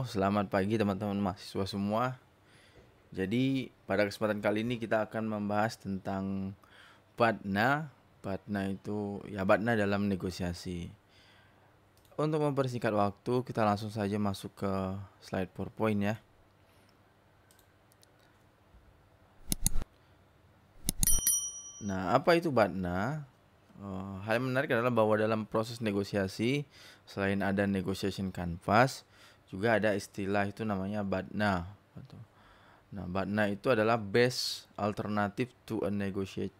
Selamat pagi teman-teman mahasiswa semua. Jadi pada kesempatan kali ini kita akan membahas tentang BADNA. BADNA itu ya BADNA dalam negosiasi. Untuk mempersingkat waktu, kita langsung saja masuk ke slide PowerPoint ya. Nah, apa itu BADNA? Hal yang menarik adalah bahwa dalam proses negosiasi, selain ada negotiation canvas, juga ada istilah itu namanya BADNA. Nah, BADNA itu adalah best alternative to a negotiate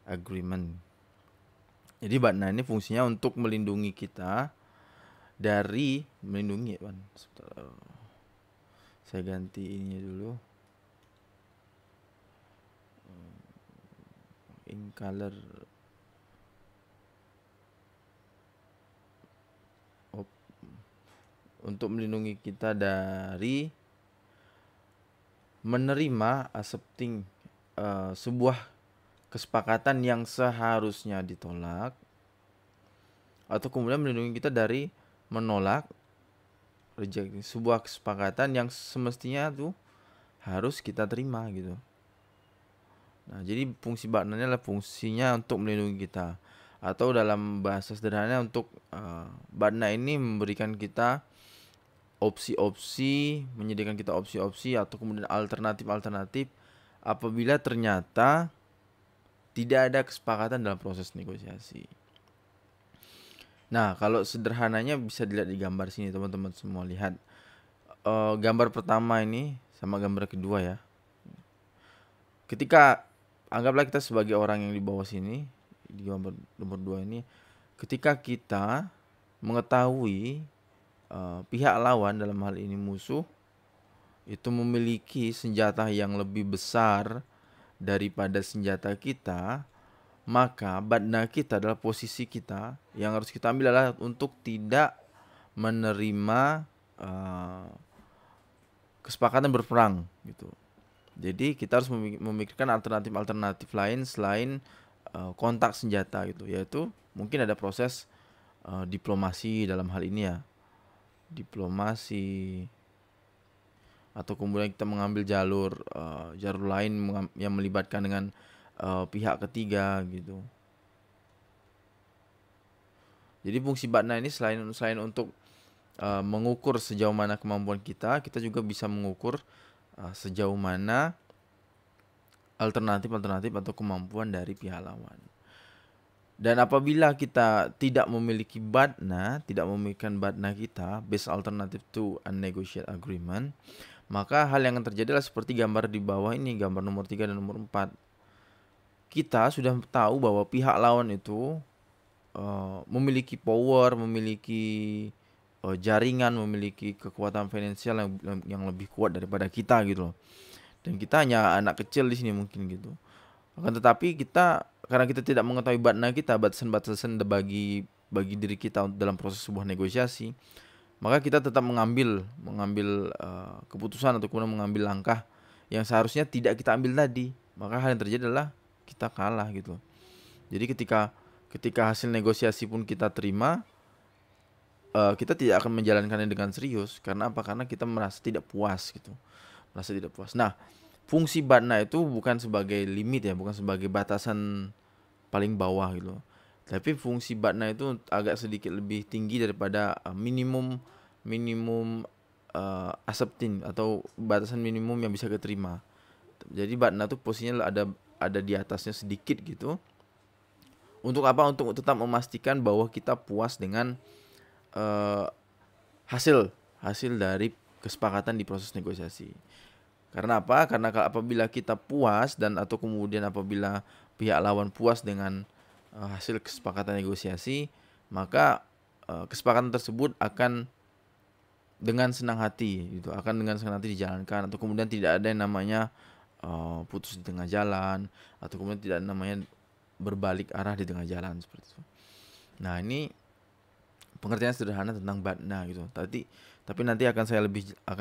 agreement. Jadi BADNA ini fungsinya untuk melindungi kita dari melindungi, saya ganti ininya dulu. In color. Untuk melindungi kita dari menerima accepting sebuah kesepakatan yang seharusnya ditolak, atau kemudian melindungi kita dari menolak reject sebuah kesepakatan yang semestinya tuh harus kita terima gitu. Nah, jadi fungsi BADNA ini adalah fungsinya untuk melindungi kita, atau dalam bahasa sederhana untuk BADNA ini memberikan kita opsi-opsi, menyediakan kita opsi-opsi atau kemudian alternatif-alternatif apabila ternyata tidak ada kesepakatan dalam proses negosiasi. Nah, kalau sederhananya bisa dilihat di gambar sini, teman-teman semua lihat. Gambar pertama ini sama gambar kedua ya. Ketika anggaplah kita sebagai orang yang di bawah sini, di gambar nomor 2 ini, ketika kita mengetahui pihak lawan, dalam hal ini musuh, itu memiliki senjata yang lebih besar daripada senjata kita, maka BADNA kita adalah posisi kita yang harus kita ambil adalah untuk tidak menerima kesepakatan berperang gitu. Jadi kita harus memikirkan alternatif-alternatif lain selain kontak senjata gitu, yaitu mungkin ada proses diplomasi dalam hal ini ya, diplomasi, atau kemudian kita mengambil jalur lain yang melibatkan dengan pihak ketiga gitu. Jadi fungsi BADNA ini selain untuk mengukur sejauh mana kemampuan kita juga bisa mengukur sejauh mana alternatif atau kemampuan dari pihak lawan. Dan apabila kita tidak memiliki BADNA, tidak memiliki BADNA kita, best alternative to a negotiate agreement, maka hal yang akan terjadi adalah seperti gambar di bawah ini, gambar nomor 3 dan nomor 4. Kita sudah tahu bahwa pihak lawan itu memiliki power, memiliki jaringan, memiliki kekuatan finansial yang lebih kuat daripada kita gitu loh. Dan kita hanya anak kecil di sini mungkin gitu. Akan tetapi kita, karena kita tidak mengetahui BADNA kita, batasan-batasan bagi diri kita dalam proses sebuah negosiasi, maka kita tetap mengambil keputusan atau kemudian mengambil langkah yang seharusnya tidak kita ambil tadi. Maka hal yang terjadi adalah kita kalah gitu. Jadi ketika hasil negosiasi pun kita terima, kita tidak akan menjalankannya dengan serius. Karena apa? Karena kita merasa tidak puas gitu. Nah, fungsi BADNA itu bukan sebagai limit ya, bukan sebagai batasan paling bawah gitu. Tapi fungsi BADNA itu agak sedikit lebih tinggi daripada minimum accepting atau batasan minimum yang bisa kita terima. Jadi BADNA itu posisinya ada di atasnya sedikit gitu. Untuk apa? Untuk tetap memastikan bahwa kita puas dengan hasil dari kesepakatan di proses negosiasi. Karena apa? Karena apabila kita puas dan atau kemudian apabila pihak lawan puas dengan hasil kesepakatan negosiasi, maka kesepakatan tersebut akan dengan senang hati gitu, akan dengan senang hati dijalankan, atau kemudian tidak ada yang namanya putus di tengah jalan, atau kemudian tidak ada namanya berbalik arah di tengah jalan seperti itu. Nah, ini pengertian sederhana tentang BADNA gitu. Tapi nanti akan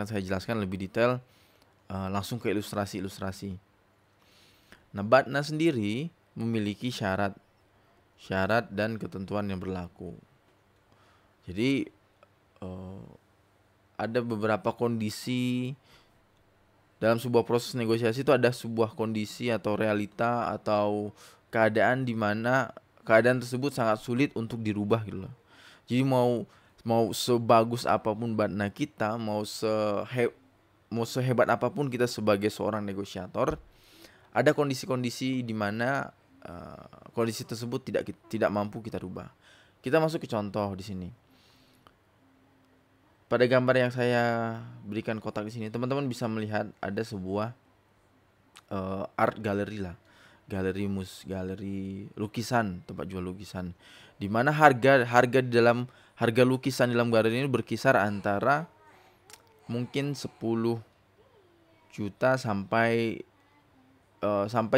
saya jelaskan lebih detail langsung ke ilustrasi. Nah, BADNA sendiri memiliki syarat dan ketentuan yang berlaku. Jadi ada beberapa kondisi dalam sebuah proses negosiasi, itu ada sebuah kondisi atau realita atau keadaan di mana keadaan tersebut sangat sulit untuk dirubah gitu loh. Jadi mau sebagus apapun batna kita, mau sehebat apapun kita sebagai seorang negosiator, ada kondisi-kondisi di mana kondisi tersebut tidak mampu kita rubah. Kita masuk ke contoh di sini. Pada gambar yang saya berikan kotak di sini, teman-teman bisa melihat ada sebuah art gallery lah, galeri lukisan, tempat jual lukisan, di mana harga lukisan di dalam galeri ini berkisar antara mungkin 10 juta sampai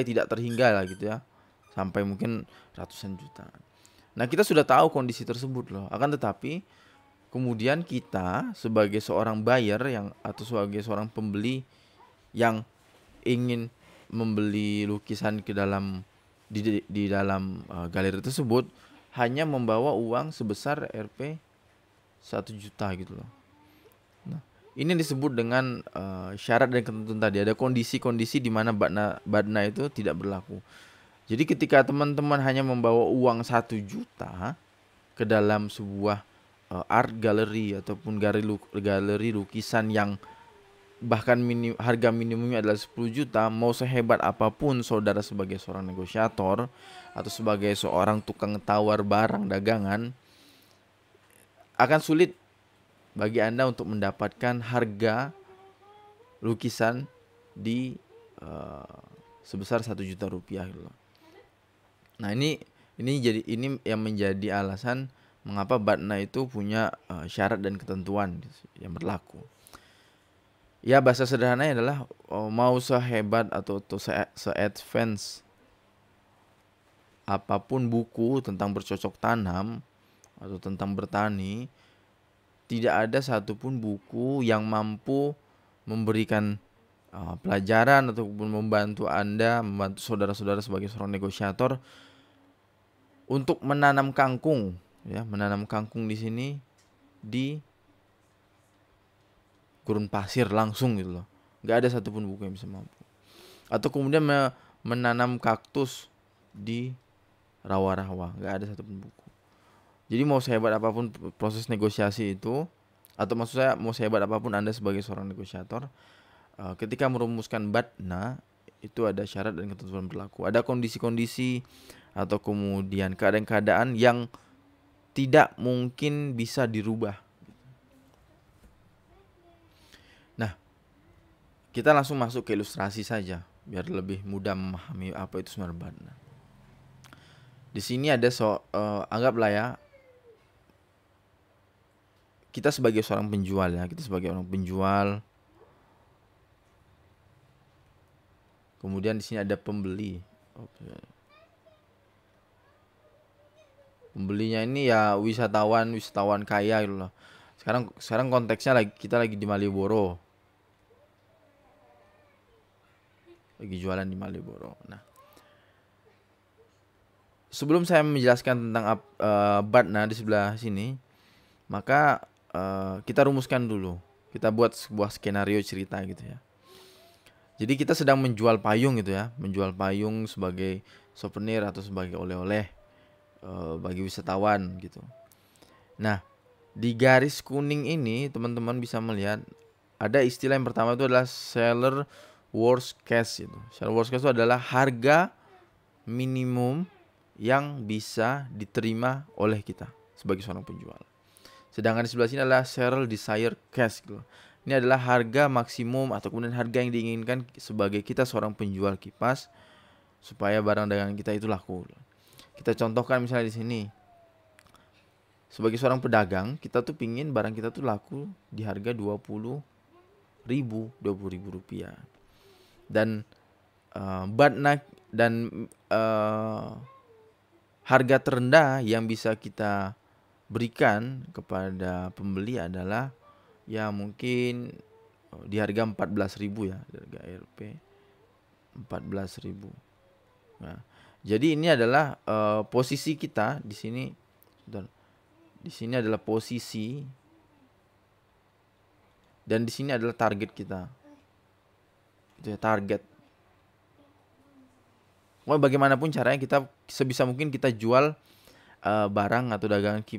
tidak terhingga lah gitu ya, sampai mungkin ratusan juta. Nah, kita sudah tahu kondisi tersebut loh. Akan tetapi kemudian kita sebagai seorang buyer atau sebagai seorang pembeli yang ingin membeli lukisan di dalam galeri tersebut, hanya membawa uang sebesar Rp 1 juta gitu loh. Nah, ini disebut dengan syarat dan ketentuan tadi. Ada kondisi-kondisi di mana badna itu tidak berlaku. Jadi ketika teman-teman hanya membawa uang 1 juta ke dalam sebuah art gallery ataupun galeri lukisan yang bahkan harga minimumnya adalah 10 juta, mau sehebat apapun saudara sebagai seorang negosiator atau sebagai seorang tukang tawar barang dagangan, akan sulit bagi Anda untuk mendapatkan harga lukisan di sebesar 1 juta rupiah gitu loh. Nah, ini yang menjadi alasan mengapa badna itu punya syarat dan ketentuan yang berlaku. Ya, bahasa sederhananya adalah mau sehebat atau se-advance apapun buku tentang bercocok tanam atau tentang bertani, tidak ada satupun buku yang mampu memberikan pelajaran ataupun membantu saudara-saudara sebagai seorang negosiator untuk menanam kangkung, ya, menanam kangkung di sini di gurun pasir langsung gitu loh. Nggak ada satupun buku yang bisa mampu. Atau kemudian menanam kaktus di rawa-rawa, nggak ada satupun buku. Jadi mau sehebat apapun proses negosiasi itu, atau maksud saya mau sehebat apapun Anda sebagai seorang negosiator, ketika merumuskan badna itu ada syarat dan ketentuan berlaku. Ada kondisi-kondisi atau kemudian keadaan-keadaan yang tidak mungkin bisa dirubah. Nah, kita langsung masuk ke ilustrasi saja biar lebih mudah memahami apa itu sebenarnya badna. Di sini ada anggaplah ya, kita sebagai seorang penjual ya, kita sebagai orang penjual. Kemudian di sini ada pembeli. Pembelinya ini ya wisatawan kaya gitu loh. Sekarang konteksnya kita lagi di Malioboro. Lagi jualan di Malioboro. Nah, sebelum saya menjelaskan tentang badna di sebelah sini, maka kita rumuskan dulu. Kita buat sebuah skenario cerita gitu ya. Jadi kita sedang menjual payung gitu ya, menjual payung sebagai souvenir atau sebagai oleh-oleh bagi wisatawan gitu. Nah, di garis kuning ini teman-teman bisa melihat ada istilah yang pertama itu adalah seller worst case itu. Seller worst case itu adalah harga minimum yang bisa diterima oleh kita sebagai seorang penjual. Sedangkan di sebelah sini adalah seller desire case gitu. Ini adalah harga maksimum atau kemudian harga yang diinginkan sebagai kita seorang penjual kipas supaya barang dagangan kita itu laku. Kita contohkan misalnya di sini. Sebagai seorang pedagang, kita tuh pingin barang kita tuh laku di harga 20.000 rupiah. Dan badna dan harga terendah yang bisa kita berikan kepada pembeli adalah ya mungkin di harga 14.000 ya, harga Rp 14.000. Nah, jadi ini adalah posisi kita di sini. Di sini adalah posisi Dan di sini adalah target kita. Itu ya, target. Mau bagaimanapun caranya kita sebisa mungkin kita jual barang atau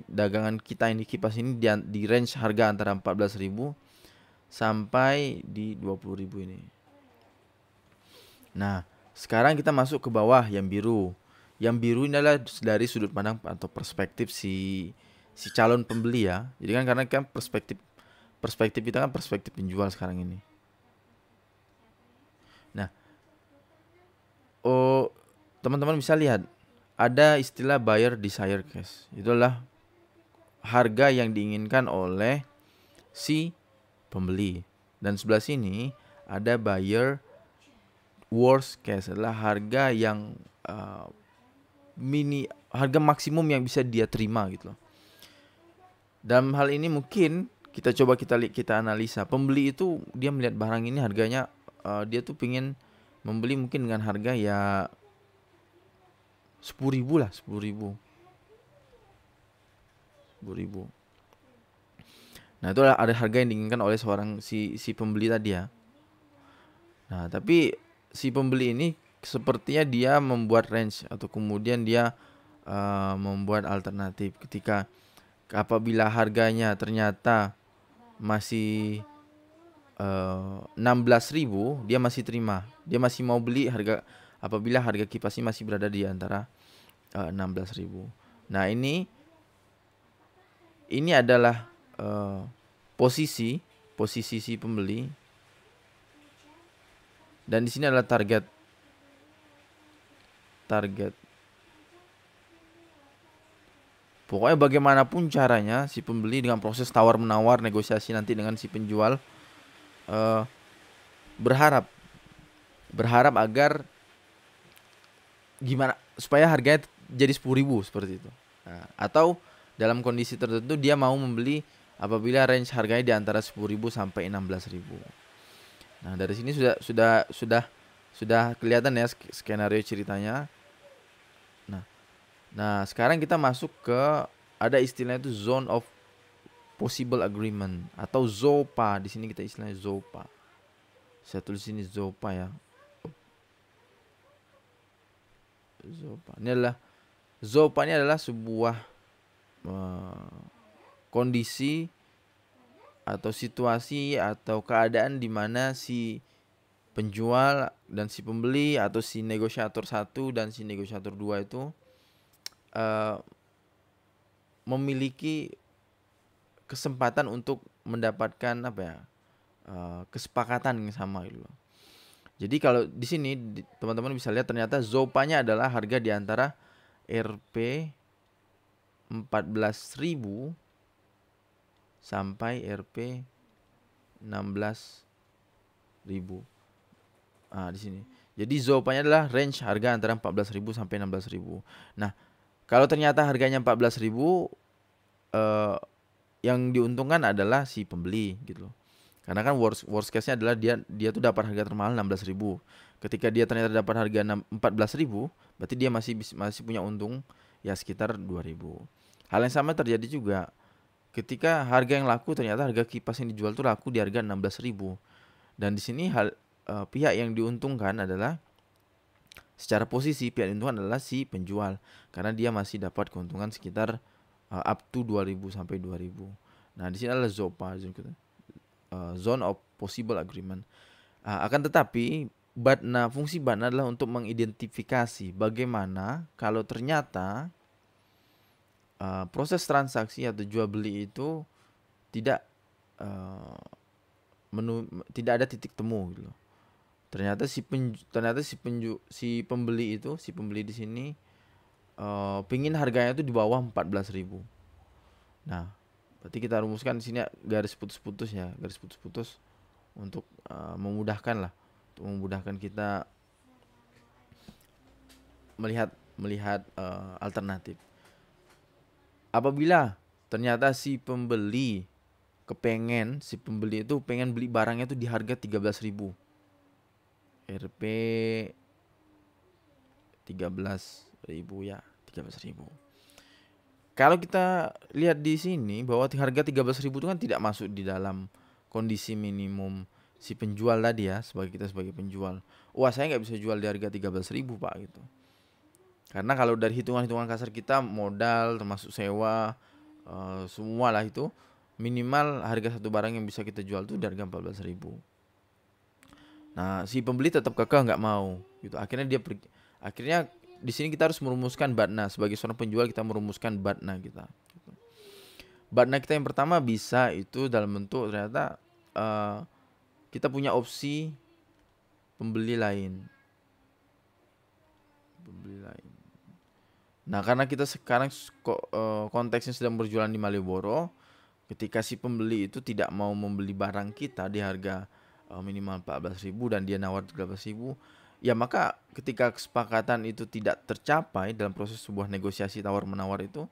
dagangan kita ini, kipas ini di range harga antara 14.000 sampai di 20.000 ini. Nah, sekarang kita masuk ke bawah yang biru. Yang biru ini adalah dari sudut pandang atau perspektif si calon pembeli ya. Jadi kan karena kan perspektif kita kan perspektif penjual sekarang ini. Nah, teman-teman bisa lihat ada istilah buyer desire case. Itulah harga yang diinginkan oleh si pembeli. Dan sebelah sini ada buyer worst case, adalah harga yang harga maksimum yang bisa dia terima gitu loh. Dalam hal ini mungkin kita analisa. Pembeli itu dia melihat barang ini harganya dia tuh pengen membeli mungkin dengan harga ya 10.000 lah, 10.000. Nah, itu ada harga yang diinginkan oleh seorang si pembeli tadi ya. Nah, tapi si pembeli ini sepertinya dia membuat range atau kemudian dia membuat alternatif ketika apabila harganya ternyata masih 16.000, dia masih terima. Dia masih mau beli apabila harga kipas ini masih berada di antara 16.000. Nah, ini adalah posisi si pembeli, dan di sini adalah target. Pokoknya bagaimanapun caranya si pembeli dengan proses tawar menawar, negosiasi nanti dengan si penjual berharap agar gimana supaya harganya jadi 10.000 seperti itu. Nah, atau dalam kondisi tertentu dia mau membeli apabila range harganya di antara 10.000 sampai 16.000. Nah, dari sini sudah kelihatan ya skenario ceritanya. Nah, sekarang kita masuk ke ada istilahnya itu zone of possible agreement atau ZOPA. Di sini kita istilahnya ZOPA. Saya tulis sini ZOPA ya. ZOPA ini adalah sebuah kondisi atau situasi atau keadaan di mana si penjual dan si pembeli atau si negosiator 1 dan si negosiator 2 itu memiliki kesempatan untuk mendapatkan kesepakatan yang sama gitu loh. Jadi kalau di sini teman-teman bisa lihat ternyata ZOPA-nya adalah harga di antara Rp 14.000 sampai Rp 16.000. Nah, di sini. Jadi ZOPA-nya adalah range harga antara 14.000 sampai 16.000. Nah, kalau ternyata harganya 14.000, yang diuntungkan adalah si pembeli gitu loh. Karena kan worst case-nya adalah dia tuh dapat harga termahal 16.000. Ketika dia ternyata dapat harga 14.000, berarti dia masih punya untung ya sekitar 2.000. Hal yang sama terjadi juga ketika harga yang laku ternyata harga kipas yang dijual tuh laku di harga 16.000. Dan di sini pihak yang diuntungkan adalah secara posisi pihak yang diuntungkan adalah si penjual karena dia masih dapat keuntungan sekitar up to 2.000 sampai 2.000. Nah, di sini adalah ZOPA, zone of possible agreement. Akan tetapi fungsi BATNA adalah untuk mengidentifikasi bagaimana kalau ternyata proses transaksi atau jual beli itu tidak ada titik temu gitu loh. Ternyata si pembeli di sini pingin harganya itu di bawah 14.000. Nah, berarti kita rumuskan di sini garis putus-putus untuk memudahkan kita melihat alternatif. Apabila ternyata si pembeli itu pengen beli barangnya itu di harga 13.000. Rp 13.000 ya, 13.000. Kalau kita lihat di sini bahwa harga 13.000 itu kan tidak masuk di dalam kondisi minimum si penjual tadi ya, sebagai penjual. Wah, saya nggak bisa jual di harga 13.000 Pak gitu. Karena kalau dari hitungan-hitungan kasar kita, modal termasuk sewa, semua lah itu, minimal harga satu barang yang bisa kita jual tuh di harga 14.000. Nah, si pembeli tetap kekeh nggak mau gitu. Akhirnya dia pergi. Akhirnya di sini kita harus merumuskan batna. Sebagai seorang penjual kita merumuskan batna kita gitu. Batna kita yang pertama bisa itu dalam bentuk ternyata kita punya opsi pembeli lain. Nah, karena kita sekarang konteksnya sedang berjualan di Malioboro, ketika si pembeli itu tidak mau membeli barang kita di harga minimal 14.000 dan dia nawar 13.000, ya maka ketika kesepakatan itu tidak tercapai dalam proses sebuah negosiasi tawar-menawar itu,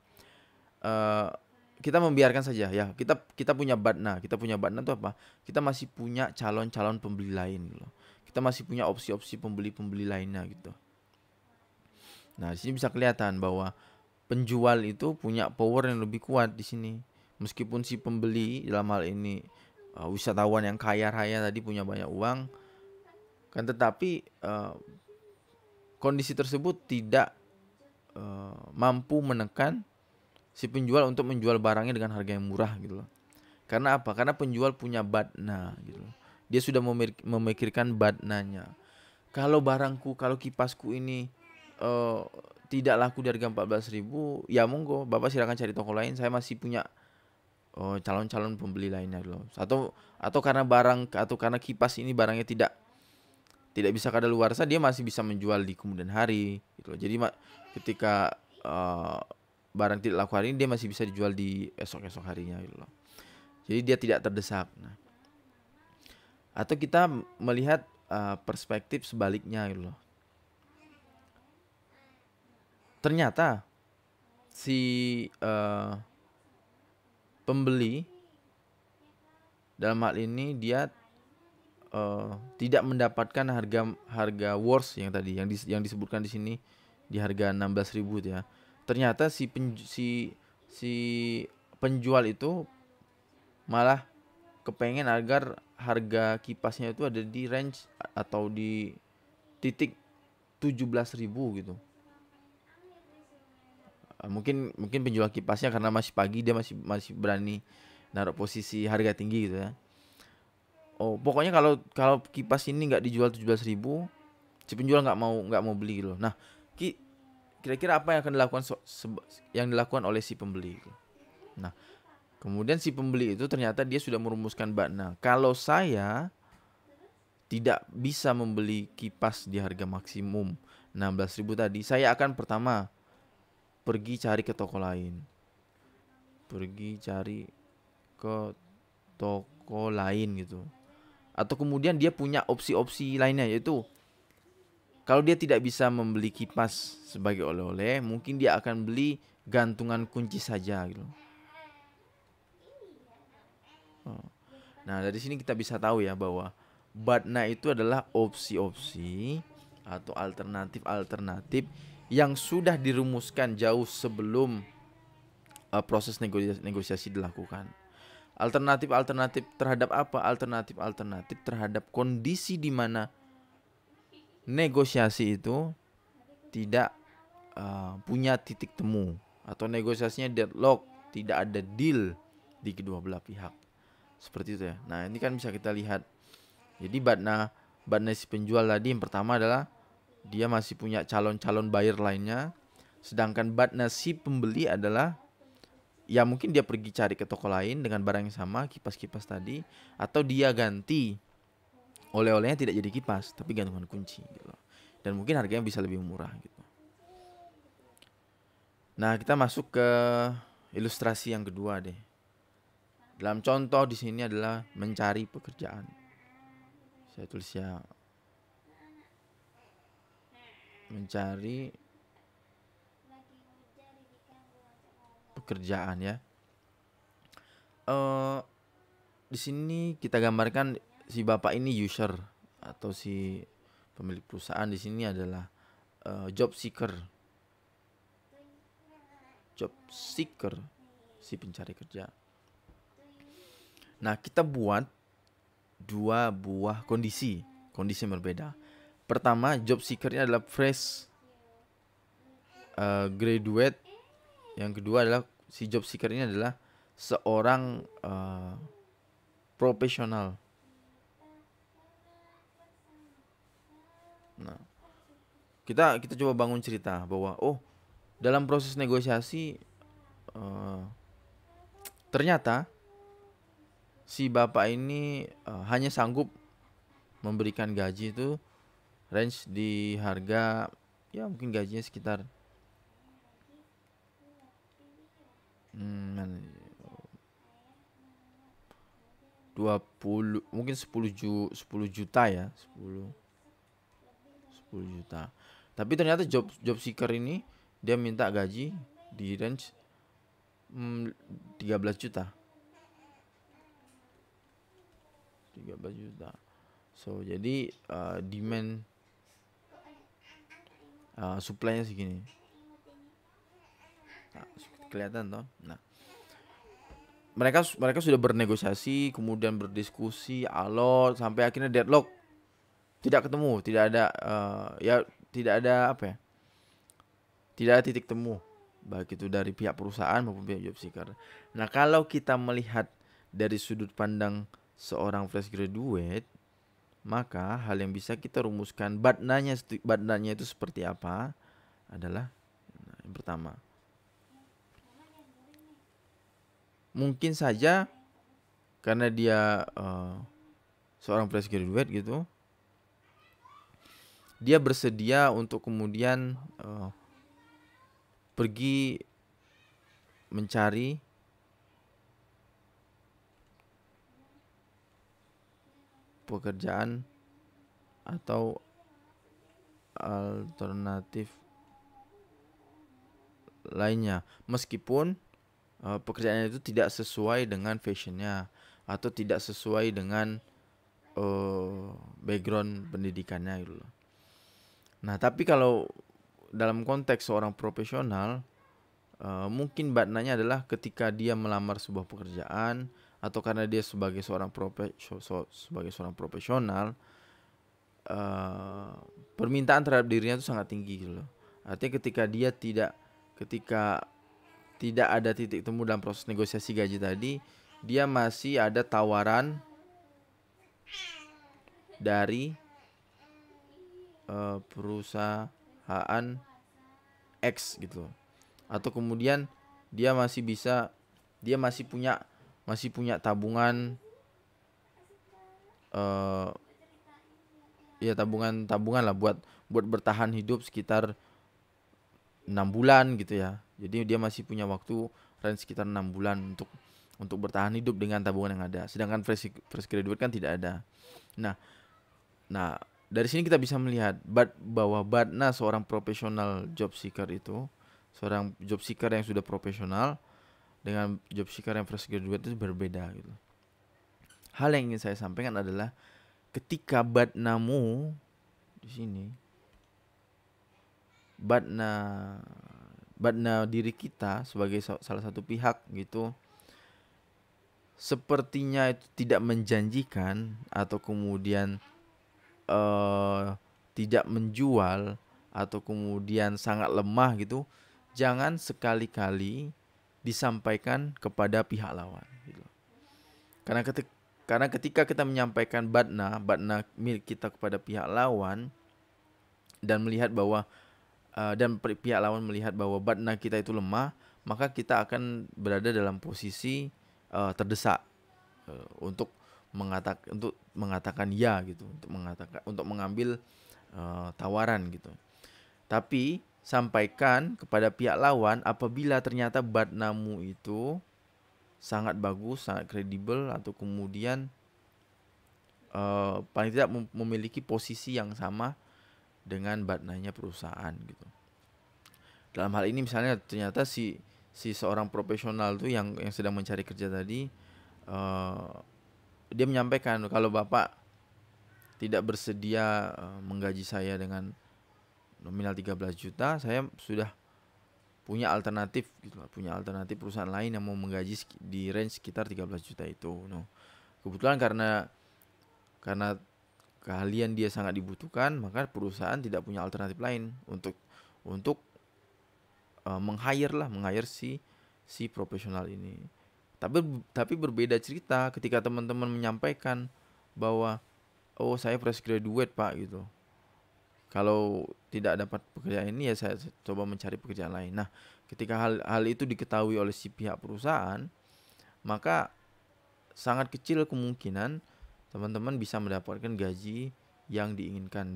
kita membiarkan saja ya. Kita punya batna. Kita punya batna itu apa? Kita masih punya calon-calon pembeli lain gitu. Kita masih punya opsi-opsi pembeli-pembeli lainnya gitu. Nah, di sini bisa kelihatan bahwa penjual itu punya power yang lebih kuat di sini. Meskipun si pembeli dalam hal ini wisatawan yang kaya raya tadi punya banyak uang, kan tetapi kondisi tersebut tidak mampu menekan si penjual untuk menjual barangnya dengan harga yang murah gitu loh. Karena apa? Karena penjual punya batna gitu loh. Dia sudah memikirkan batnanya. Kalau barangku, kalau kipasku ini tidak laku di harga 14.000, ya monggo Bapak silakan cari toko lain, saya masih punya calon-calon pembeli lainnya loh. Atau karena karena kipas ini barangnya tidak bisa kadaluarsa, dia masih bisa menjual di kemudian hari gitu loh. Jadi ketika barang tidak laku hari ini, dia masih bisa dijual di esok-esok harinya gitu loh. Jadi dia tidak terdesak. Nah, atau kita melihat perspektif sebaliknya gitu loh. Ternyata si pembeli dalam hal ini dia tidak mendapatkan harga worst yang tadi yang disebutkan di sini di harga 16.000 ya. Ternyata si penjual itu malah kepengen agar harga kipasnya itu ada di range atau di titik 17.000 gitu. Mungkin penjual kipasnya karena masih pagi, dia masih berani naruh posisi harga tinggi gitu ya. Oh, pokoknya kalau kipas ini nggak dijual 17.000, si penjual nggak mau beli gitu loh. Nah, kira-kira apa yang akan dilakukan oleh si pembeli gitu. Nah, kemudian si pembeli itu ternyata dia sudah merumuskan batna. Kalau saya tidak bisa membeli kipas di harga maksimum 16.000 tadi, saya akan pertama pergi cari ke toko lain. Gitu. Atau kemudian dia punya opsi-opsi lainnya, yaitu kalau dia tidak bisa membeli kipas sebagai oleh-oleh, mungkin dia akan beli gantungan kunci saja gitu. Nah, dari sini kita bisa tahu ya bahwa batna itu adalah opsi-opsi atau alternatif-alternatif yang sudah dirumuskan jauh sebelum proses negosiasi dilakukan. Alternatif-alternatif terhadap apa? Alternatif-alternatif terhadap kondisi di mana negosiasi itu tidak punya titik temu atau negosiasinya deadlock, tidak ada deal di kedua belah pihak. Seperti itu ya. Nah, ini kan bisa kita lihat. Jadi batna si penjual tadi yang pertama adalah dia masih punya calon-calon buyer lainnya, sedangkan batna si pembeli adalah ya mungkin dia pergi cari ke toko lain dengan barang yang sama, kipas-kipas tadi, atau dia ganti oleh-olehnya tidak jadi kipas tapi gantungan kunci gitu. Dan mungkin harganya bisa lebih murah gitu. Nah, kita masuk ke ilustrasi yang kedua deh. Dalam contoh di sini adalah mencari pekerjaan. Saya tulis ya, mencari pekerjaan ya. Di sini kita gambarkan si bapak ini user atau si pemilik perusahaan di sini adalah job seeker, si pencari kerja. Nah, kita buat dua buah kondisi yang berbeda. Pertama, job seeker ini adalah fresh graduate. Yang kedua adalah si job seeker ini adalah seorang profesional. Nah, kita coba bangun cerita bahwa dalam proses negosiasi ternyata si bapak ini hanya sanggup memberikan gaji itu range di harga ya mungkin gajinya sekitar 20, mungkin 10 juta ya, 10 juta. Tapi ternyata job seeker ini dia minta gaji di range 13 juta. 13 juta. So, jadi demand supply-nya segini. Nah, kelihatan toh. Nah, mereka sudah bernegosiasi, kemudian berdiskusi, alot sampai akhirnya deadlock. Tidak ketemu, tidak ada tidak ada apa ya? Tidak ada titik temu baik itu dari pihak perusahaan maupun pihak job seeker. Nah, kalau kita melihat dari sudut pandang seorang fresh graduate, maka hal yang bisa kita rumuskan badnanya itu seperti apa adalah yang pertama, mungkin saja karena dia seorang fresh graduate gitu, dia bersedia untuk kemudian pergi mencari pekerjaan atau alternatif lainnya, meskipun pekerjaan itu tidak sesuai dengan fashionnya atau tidak sesuai dengan background pendidikannya gitu loh. Nah, tapi kalau dalam konteks seorang profesional, mungkin badnanya adalah ketika dia melamar sebuah pekerjaan atau karena dia sebagai seorang profesional, permintaan terhadap dirinya itu sangat tinggi gitu loh. Artinya ketika tidak ada titik temu dalam proses negosiasi gaji tadi, dia masih ada tawaran dari perusahaan X gitu. Atau kemudian dia masih punya tabungan tabungan lah buat bertahan hidup sekitar 6 bulan gitu ya. Jadi dia masih punya waktu range sekitar 6 bulan untuk bertahan hidup dengan tabungan yang ada. Sedangkan fresh graduate kan tidak ada. Nah, dari sini kita bisa melihat bahwa badna seorang profesional job seeker itu, seorang job seeker yang sudah profesional dengan job seeker yang fresh graduate itu berbeda gitu. Hal yang ingin saya sampaikan adalah ketika badnamu di sini, badna diri kita sebagai salah satu pihak gitu, sepertinya itu tidak menjanjikan atau kemudian tidak menjual atau kemudian sangat lemah gitu, jangan sekali-kali disampaikan kepada pihak lawan gitu. Karena ketika kita menyampaikan badna milik kita kepada pihak lawan dan melihat bahwa pihak lawan melihat bahwa badna kita itu lemah, maka kita akan berada dalam posisi terdesak untuk mengatakan ya gitu, untuk mengambil tawaran gitu. Tapi sampaikan kepada pihak lawan apabila ternyata badnamu itu sangat bagus, sangat kredibel, atau kemudian paling tidak memiliki posisi yang sama dengan badnanya perusahaan gitu. Dalam hal ini misalnya ternyata si seorang profesional tuh yang sedang mencari kerja tadi, dia menyampaikan kalau bapak tidak bersedia menggaji saya dengan nominal 13 juta, saya sudah punya alternatif gitu, punya alternatif perusahaan lain yang mau menggaji di range sekitar 13 juta itu. Kebetulan karena karena keahlian dia sangat dibutuhkan, maka perusahaan tidak punya alternatif lain untuk meng-hire si profesional ini. Tapi berbeda cerita ketika teman-teman menyampaikan bahwa oh saya fresh graduate Pak gitu. Kalau tidak dapat pekerjaan ini ya saya coba mencari pekerjaan lain. Nah, ketika hal itu diketahui oleh si pihak perusahaan, maka sangat kecil kemungkinan teman-teman bisa mendapatkan gaji yang diinginkan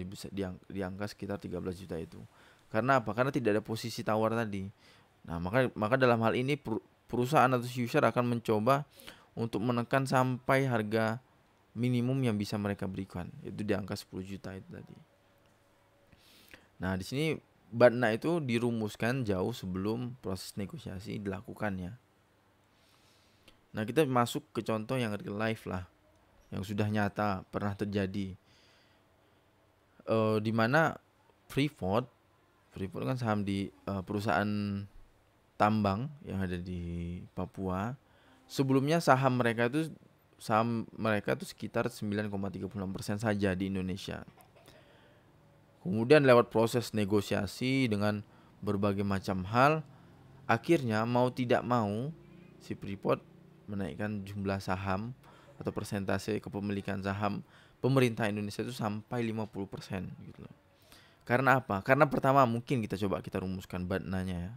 di angka sekitar 13 juta itu. Karena apa? Karena tidak ada posisi tawar tadi. Nah, maka dalam hal ini perusahaan atau user akan mencoba untuk menekan sampai harga minimum yang bisa mereka berikan, itu di angka 10 juta itu tadi. Nah, di sini BADNA itu dirumuskan jauh sebelum proses negosiasi dilakukannya. Nah, kita masuk ke contoh yang real life lah, yang sudah nyata pernah terjadi, di mana Freeport kan saham di perusahaan tambang yang ada di Papua. Sebelumnya saham mereka itu sekitar 9,36% saja di Indonesia. Kemudian lewat proses negosiasi dengan berbagai macam hal, akhirnya mau tidak mau si Freeport menaikkan jumlah saham atau persentase kepemilikan saham pemerintah Indonesia itu sampai 50% gitu loh. Karena apa? Karena pertama mungkin kita rumuskan BADNA-nya ya.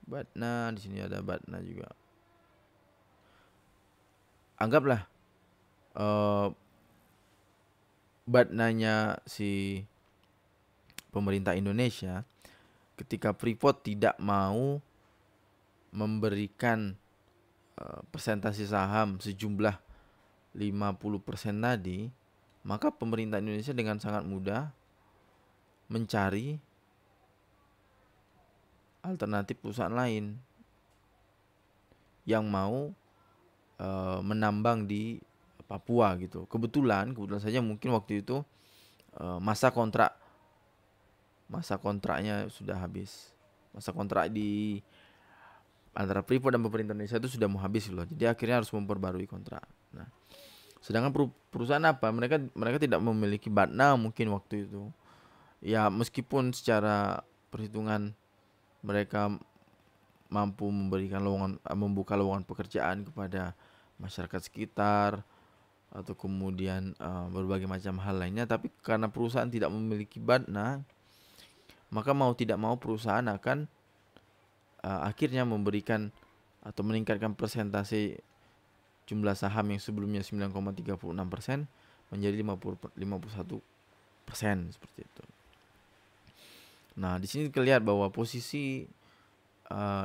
BADNA, di sini ada BADNA juga. Anggaplah BADNA-nya si pemerintah Indonesia ketika Freeport tidak mau memberikan persentase saham sejumlah 50% tadi, maka pemerintah Indonesia dengan sangat mudah mencari alternatif perusahaan lain yang mau menambang di Papua gitu. Kebetulan saja mungkin waktu itu masa kontraknya sudah habis. Masa kontrak di antara Freeport dan pemerintah Indonesia itu sudah mau habis loh. Jadi akhirnya harus memperbarui kontrak. Nah, sedangkan perusahaan apa? Mereka tidak memiliki BADNA mungkin waktu itu. Ya, meskipun secara perhitungan mereka mampu membuka lowongan pekerjaan kepada masyarakat sekitar atau kemudian berbagai macam hal lainnya, tapi karena perusahaan tidak memiliki BADNA, maka mau tidak mau perusahaan akan akhirnya memberikan atau meningkatkan persentase jumlah saham yang sebelumnya 9,36% menjadi 51% seperti itu. Nah, di sini terlihat bahwa posisi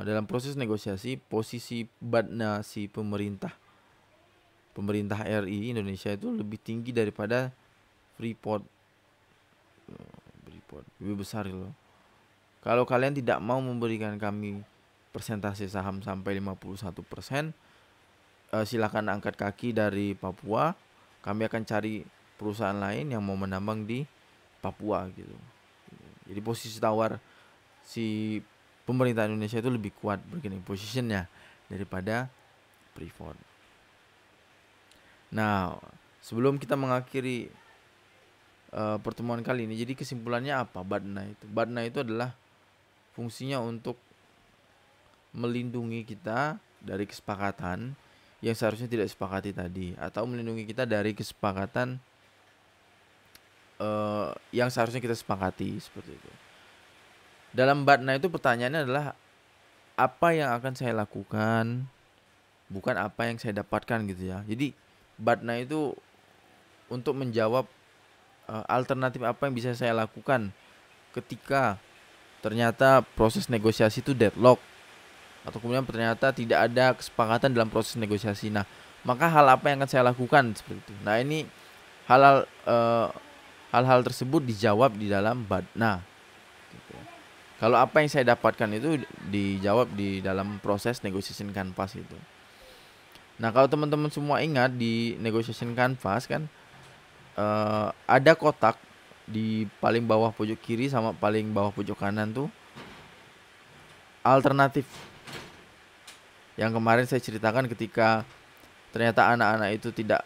dalam proses negosiasi, posisi BADNA si pemerintah RI Indonesia itu lebih tinggi daripada Freeport. Lebih besar loh. Kalau kalian tidak mau memberikan kami persentase saham sampai 51%, silakan angkat kaki dari Papua. Kami akan cari perusahaan lain yang mau menambang di Papua gitu. Jadi posisi tawar si pemerintah Indonesia itu lebih kuat bargaining positionnya daripada Freeport. Nah, sebelum kita mengakhiri pertemuan kali ini, jadi kesimpulannya apa BADNA itu? BADNA itu adalah fungsinya untuk melindungi kita dari kesepakatan yang seharusnya tidak disepakati tadi, atau melindungi kita dari kesepakatan yang seharusnya kita sepakati seperti itu. Dalam BADNA itu pertanyaannya adalah apa yang akan saya lakukan, bukan apa yang saya dapatkan gitu ya. Jadi BADNA itu untuk menjawab alternatif apa yang bisa saya lakukan ketika ternyata proses negosiasi itu deadlock, atau kemudian ternyata tidak ada kesepakatan dalam proses negosiasi. Nah, maka hal apa yang akan saya lakukan seperti itu. Nah, ini hal-hal tersebut dijawab di dalam BADNA. Gitu. Kalau apa yang saya dapatkan itu dijawab di dalam proses negotiation canvas itu. Nah, kalau teman-teman semua ingat di negotiation canvas kan ada kotak di paling bawah pojok kiri sama paling bawah pojok kanan tuh alternatif. Yang kemarin saya ceritakan ketika ternyata anak-anak itu tidak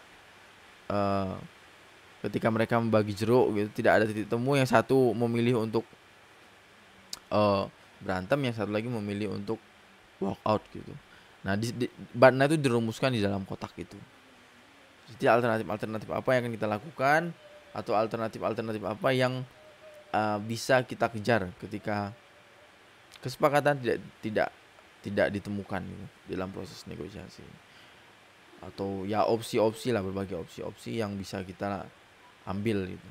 eh, ketika mereka membagi jeruk gitu tidak ada titik temu, yang satu memilih untuk berantem, yang satu lagi memilih untuk walk out gitu. Nah, Batna itu dirumuskan di dalam kotak itu. Jadi alternatif apa yang akan kita lakukan, atau alternatif apa yang bisa kita kejar ketika kesepakatan tidak ditemukan gitu, dalam proses negosiasi. Atau ya opsi-opsi lah, berbagai opsi-opsi yang bisa kita ambil gitu.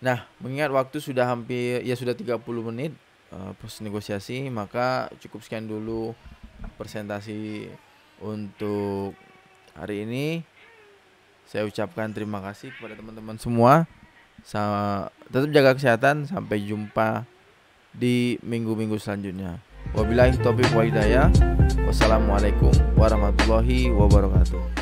Nah, mengingat waktu sudah sudah 30 menit proses negosiasi, maka cukup sekian dulu presentasi untuk hari ini. Saya ucapkan terima kasih kepada teman-teman semua. Tetap jaga kesehatan, sampai jumpa di minggu-minggu selanjutnya. Wabillahi taufiq wal hidayah. Wassalamualaikum warahmatullahi wabarakatuh.